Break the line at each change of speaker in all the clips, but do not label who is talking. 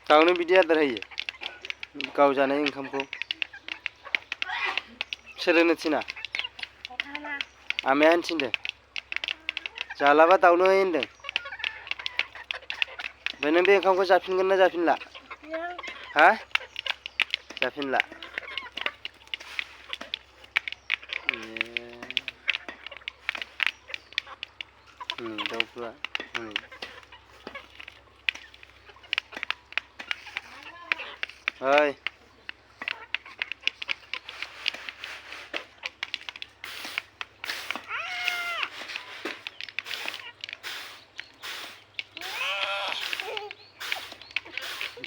गावनो बिदि आदार होयो गाव जानाय ओंखामखौ सोलोंनो थिना आमाया थिनदों जालाबा दाउनो होनदों ओमफ्राय नों बे ओंखामखौ जाफिनगोन ना जाफिनला हा जाफिनला दाउफ्रा ओइ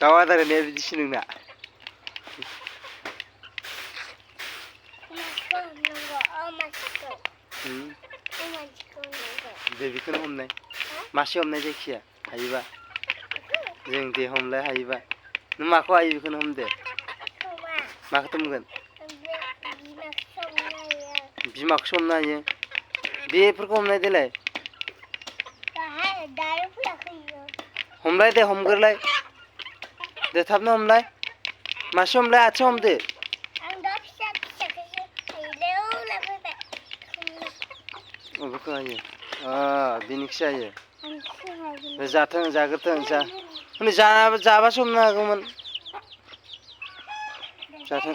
दाउ आदार होनाया बिदिसो नोंना दे बेखौनो हमनाय मासे हमनाय जायखिया हायोबा जों दे हमलाय हायोबा नों माखौ हायो बेखौनो हमदे माखौथो हमगोन बिमाखौसो हमनो हायो बेफोरखौ हमनाय देलाय हमलाय दे हमग्रोलाय दे थाबनो हमलाय मासे हमलाय आथिं हमदो बेखौ हायो बिनिखौसो हायो जाथों जाग्रोथों हनै जाबासो हमनो हागौमोन जाथों